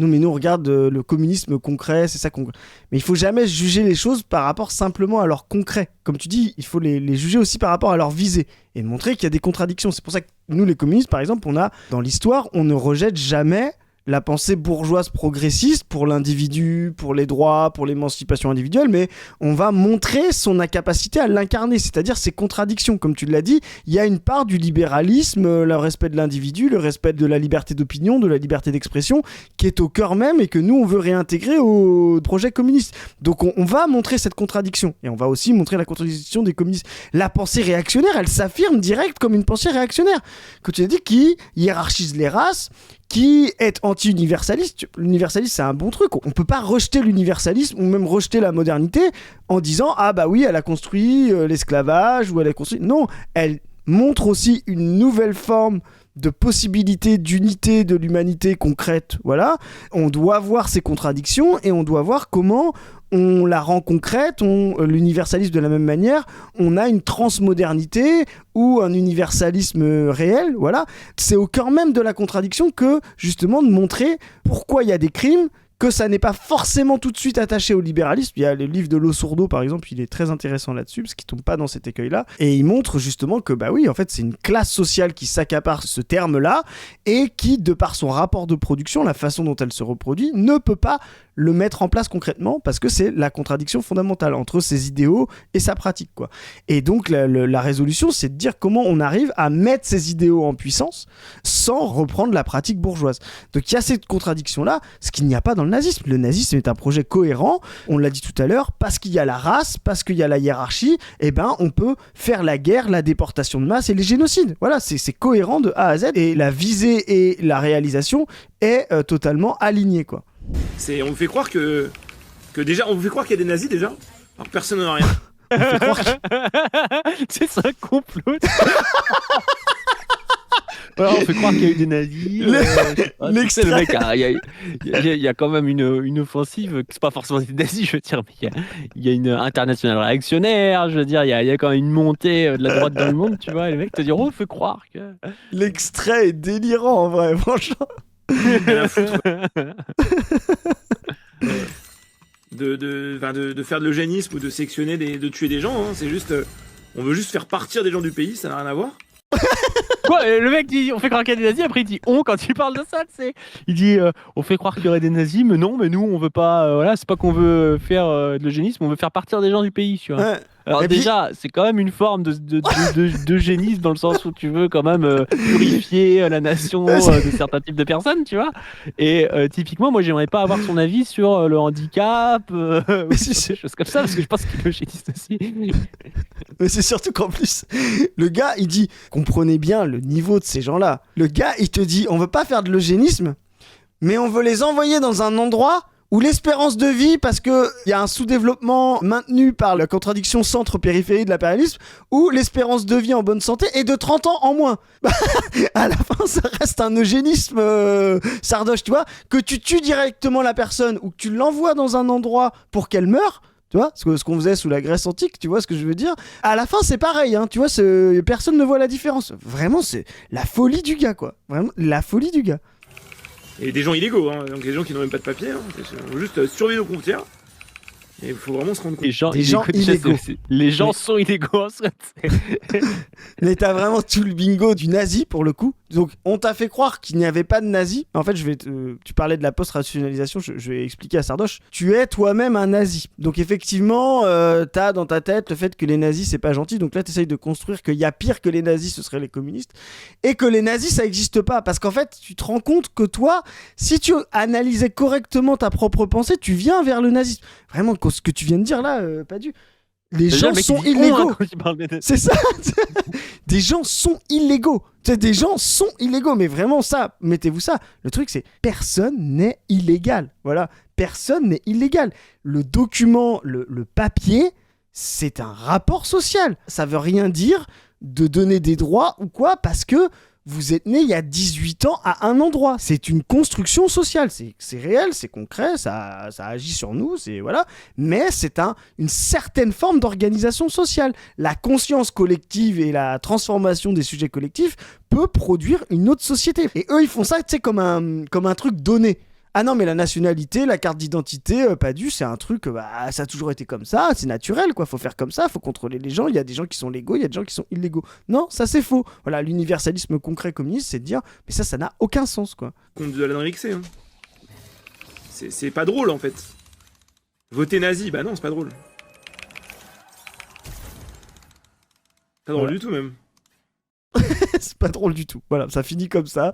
nous, regarde le communisme concret, c'est ça qu'on. Mais il faut jamais juger les choses par rapport simplement à leur concret. Comme tu dis, il faut les juger aussi par rapport à leur visée et montrer qu'il y a des contradictions. C'est pour ça que nous, les communistes, par exemple, dans l'histoire, on ne rejette jamais la pensée bourgeoise progressiste pour l'individu, pour les droits, pour l'émancipation individuelle, mais on va montrer son incapacité à l'incarner, c'est-à-dire ses contradictions. Comme tu l'as dit, il y a une part du libéralisme, le respect de l'individu, le respect de la liberté d'opinion, de la liberté d'expression, qui est au cœur même et que nous, on veut réintégrer au projet communiste. Donc on va montrer cette contradiction, et on va aussi montrer la contradiction des communistes. La pensée réactionnaire, elle s'affirme direct comme une pensée réactionnaire, que tu as dit, qui hiérarchise les races, qui est anti-universaliste. L'universalisme, c'est un bon truc. On peut pas rejeter l'universalisme ou même rejeter la modernité en disant ah bah oui, elle a construit l'esclavage ou elle a construit. Non, elle montre aussi une nouvelle forme de possibilité d'unité de l'humanité concrète. Voilà. On doit voir ces contradictions et on doit voir comment on la rend concrète, l'universalisme de la même manière, on a une transmodernité ou un universalisme réel, voilà. C'est au cœur même de la contradiction que, justement, de montrer pourquoi il y a des crimes, que ça n'est pas forcément tout de suite attaché au libéralisme. Il y a le livre de Losurdo, par exemple, il est très intéressant là-dessus, parce qu'il tombe pas dans cet écueil-là, et il montre justement que, bah oui, en fait, c'est une classe sociale qui s'accapare ce terme-là, et qui, de par son rapport de production, la façon dont elle se reproduit, ne peut pas le mettre en place concrètement, parce que c'est la contradiction fondamentale entre ses idéaux et sa pratique, quoi. Et donc, la résolution, c'est de dire comment on arrive à mettre ces idéaux en puissance sans reprendre la pratique bourgeoise. Donc, il y a cette contradiction-là, ce qu'il n'y a pas dans le nazisme. Le nazisme est un projet cohérent, on l'a dit tout à l'heure, parce qu'il y a la race, parce qu'il y a la hiérarchie, et ben, on peut faire la guerre, la déportation de masse et les génocides. Voilà, c'est cohérent de A à Z, et la visée et la réalisation est totalement alignée, quoi. On vous fait croire que déjà, on vous fait croire qu'il y a des nazis déjà, alors personne n'en a rien. On fait croire C'est un complot. Ouais, on fait croire qu'il y a eu des nazis. Tu sais, le mec, il y a quand même une offensive. C'est pas forcément des nazis, je veux dire, mais il y a une internationale réactionnaire. Je veux dire, il y a quand même une montée de la droite dans le monde, tu vois. Et les mecs te diront, on fait croire que. L'extrait est délirant en vrai, franchement. Rien à foutre. De faire de l'eugénisme ou de sectionner, de tuer des gens, hein. C'est juste On veut juste faire partir des gens du pays, ça n'a rien à voir. Quoi, le mec dit on fait croire qu'il y a des nazis, après il dit on quand il parle de ça, tu sais. Il dit on fait croire qu'il y aurait des nazis, mais non, mais nous on veut pas, voilà, c'est pas qu'on veut faire de l'eugénisme, on veut faire partir des gens du pays, tu vois. Ouais. Alors Et puis- déjà, c'est quand même une forme d'eugénisme dans le sens où tu veux quand même purifier la nation de certains types de personnes, tu vois. Et typiquement, moi j'aimerais pas avoir son avis sur le handicap, ou c'est- des choses comme ça, parce que je pense qu'il est eugéniste aussi. Mais c'est surtout qu'en plus, le gars, il dit, comprenez bien le niveau de ces gens-là. Le gars, il te dit, on veut pas faire de l'eugénisme, mais on veut les envoyer dans un endroit où l'espérance de vie, parce qu'il y a un sous-développement maintenu par la contradiction centre-périphérie de l'impérialisme, où l'espérance de vie en bonne santé est de 30 ans en moins. À la fin, ça reste un eugénisme sardoche, tu vois. Que tu tues directement la personne ou que tu l'envoies dans un endroit pour qu'elle meure, tu vois, ce qu'on faisait sous la Grèce antique, tu vois ce que je veux dire. À la fin, c'est pareil, hein, tu vois, personne ne voit la différence. Vraiment, c'est la folie du gars, quoi. Vraiment, la folie du gars. Et des gens illégaux, hein, donc des gens qui n'ont même pas de papier, hein. On veut juste surveiller nos frontières. Et il faut vraiment se rendre compte. Les gens, Des gens illégaux. Les gens sont illégaux en soi. Mais t'as vraiment tout le bingo du nazi pour le coup. Donc on t'a fait croire qu'il n'y avait pas de nazi. En fait, tu parlais de la post-rationalisation, je vais expliquer à Sardoche. Tu es toi-même un nazi. Donc effectivement, t'as dans ta tête le fait que les nazis c'est pas gentil. Donc là, t'essayes de construire qu'il y a pire que les nazis, ce seraient les communistes. Et que les nazis ça existe pas. Parce qu'en fait, tu te rends compte que toi, si tu analysais correctement ta propre pensée, tu viens vers le nazisme. Vraiment, ce que tu viens de dire là, pas du. Les gens sont illégaux. C'est ça. Des gens sont illégaux. Des gens sont illégaux. Mais vraiment ça, mettez-vous ça. Le truc c'est personne n'est illégal. Voilà. Personne n'est illégal. Le document, le papier, c'est un rapport social. Ça veut rien dire de donner des droits ou quoi parce que vous êtes né il y a 18 ans à un endroit. C'est une construction sociale. C'est réel, c'est concret, ça agit sur nous, voilà. Mais c'est une certaine forme d'organisation sociale. La conscience collective et la transformation des sujets collectifs peut produire une autre société. Et eux, ils font ça, tu sais, comme un truc donné. Ah non, mais la nationalité, la carte d'identité, pas dû, c'est un truc, ça a toujours été comme ça, c'est naturel, quoi. Faut faire comme ça, faut contrôler les gens. Il y a des gens qui sont légaux, il y a des gens qui sont illégaux. Non, ça c'est faux. Voilà, l'universalisme concret communiste, c'est de dire, mais ça n'a aucun sens, quoi. Compte de Alain Rixé, hein. C'est pas drôle en fait. Voter nazi, bah non, c'est pas drôle. Pas drôle du tout même. C'est pas drôle du tout. Voilà, ça finit comme ça.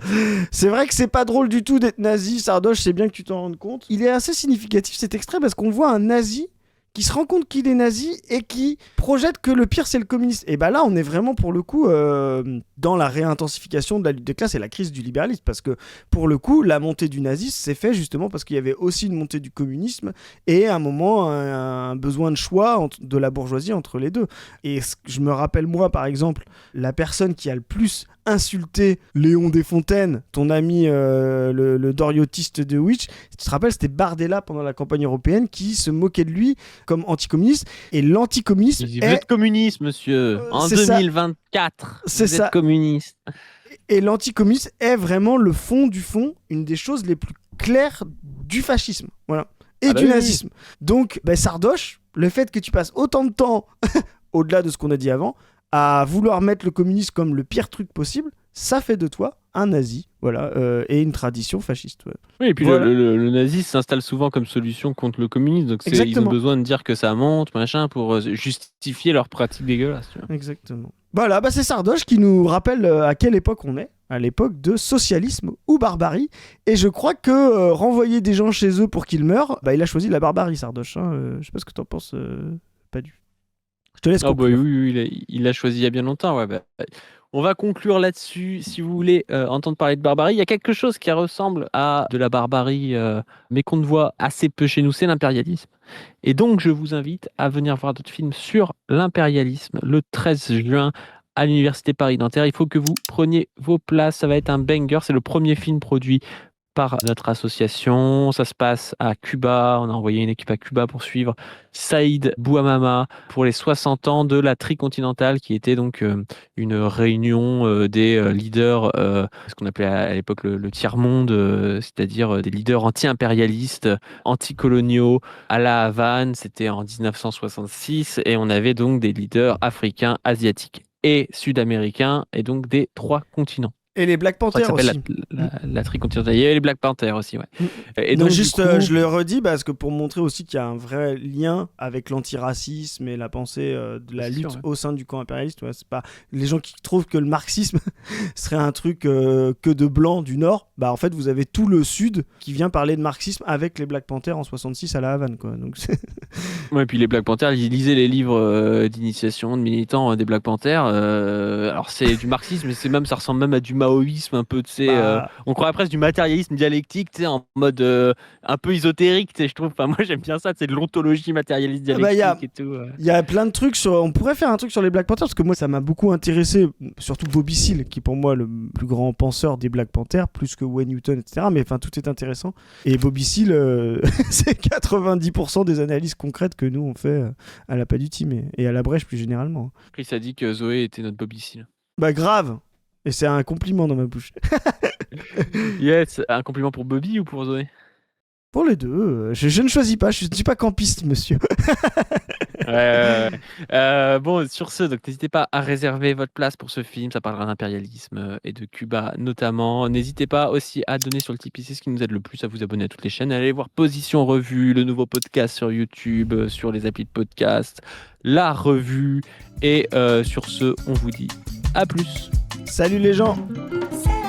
C'est vrai que c'est pas drôle du tout d'être nazi. Sardoche, c'est bien que tu t'en rendes compte. Il est assez significatif cet extrait parce qu'on voit un nazi qui se rend compte qu'il est nazi et qui projette que le pire c'est le communisme. Et bah là, on est vraiment pour le coup dans la réintensification de la lutte des classes et la crise du libéralisme. Parce que pour le coup, la montée du nazisme s'est fait justement parce qu'il y avait aussi une montée du communisme et à un moment un besoin de choix de la bourgeoisie entre les deux. Et je me rappelle moi par exemple, la personne qui a le plus insulté Léon Desfontaines, ton ami le doriotiste de Witch, tu te rappelles, c'était Bardella pendant la campagne européenne qui se moquait de lui comme anticommuniste. Et l'anticommunisme Vous êtes communiste, monsieur. En c'est ça. 2024, C'est vous ça. êtes communiste. Et l'anticommunisme est vraiment le fond du fond, une des choses les plus claires du fascisme. Voilà. Et du nazisme. Donc, Sardoche, le fait que tu passes autant de temps, au-delà de ce qu'on a dit avant, à vouloir mettre le communisme comme le pire truc possible, ça fait de toi un nazi, voilà, et une tradition fasciste. Ouais. Oui, et puis Voilà. le nazisme s'installe souvent comme solution contre le communisme, donc ils ont Exactement. besoin de dire que ça monte, machin, pour justifier leurs pratiques dégueulasses. Tu vois. Exactement. Voilà, c'est Sardoche qui nous rappelle à quelle époque on est, à l'époque de socialisme ou barbarie, et je crois que renvoyer des gens chez eux pour qu'ils meurent, il a choisi la barbarie, Sardoche. Hein. Je sais pas ce que t'en penses, pas du. Je te laisse conclure. Oui, il l'a choisi il y a bien longtemps. Ouais, on va conclure là-dessus. Si vous voulez entendre parler de barbarie, il y a quelque chose qui ressemble à de la barbarie, mais qu'on ne voit assez peu chez nous, c'est l'impérialisme. Et donc, je vous invite à venir voir d'autres films sur l'impérialisme le 13 juin à l'Université Paris-Nanterre. Il faut que vous preniez vos places. Ça va être un banger. C'est le premier film produit par notre association. Ça se passe à Cuba. On a envoyé une équipe à Cuba pour suivre Saïd Bouamama pour les 60 ans de la Tricontinentale, qui était donc une réunion des leaders, ce qu'on appelait à l'époque le tiers-monde, c'est-à-dire des leaders anti-impérialistes, anticoloniaux à La Havane. C'était en 1966 et on avait donc des leaders africains, asiatiques et sud-américains, et donc des 3 continents. Et les Black C'est pour ça Panthers que ça s'appelle aussi. la Tricontinentale. Il y avait les Black Panthers aussi, ouais. Et Non, donc, juste, du coup, je le redis parce que pour montrer aussi qu'il y a un vrai lien avec l'antiracisme et la pensée de la C'est lutte sûr, ouais. au sein du camp impérialiste. Ouais, c'est pas les gens qui trouvent que le marxisme serait un truc que de blancs du Nord. Bah en fait, vous avez tout le Sud qui vient parler de marxisme avec les Black Panthers en 66 à La Havane, quoi. Donc ouais, puis les Black Panthers, ils lisaient les livres d'initiation de militants des Black Panthers. Alors c'est du marxisme, mais ça ressemble même à du maoïsme, un peu, tu sais. bah, On croirait presque du matérialisme dialectique, tu sais, en mode un peu ésotérique, tu sais, je trouve. Enfin, moi, j'aime bien ça, c'est de l'ontologie matérialiste bah, dialectique et tout. il y a plein de trucs sur. On pourrait faire un truc sur les Black Panthers parce que moi, ça m'a beaucoup intéressé, surtout Bobby Seale, qui est pour moi le plus grand penseur des Black Panthers, plus que Wayne Newton, etc. Mais enfin, tout est intéressant. Et Bobby Seale, c'est 90% des analyses concrètes que nous on fait à la pas du team et à la brèche plus généralement. Chris a dit que Zoé était notre Bobby Seale. Bah grave. Et c'est un compliment dans ma bouche. Yes, un compliment pour Bobby ou pour Zoé? Pour les deux, je ne choisis pas, je ne suis pas campiste, monsieur. Ouais. Bon, sur ce, donc n'hésitez pas à réserver votre place pour ce film. Ça parlera d'impérialisme et de Cuba notamment. N'hésitez pas aussi à donner sur le Tipeee, c'est ce qui nous aide le plus à vous abonner à toutes les chaînes. Allez voir Position Revue, le nouveau podcast sur YouTube, sur les applis de podcast, la revue. Et sur ce, on vous dit à plus. Salut les gens. Salut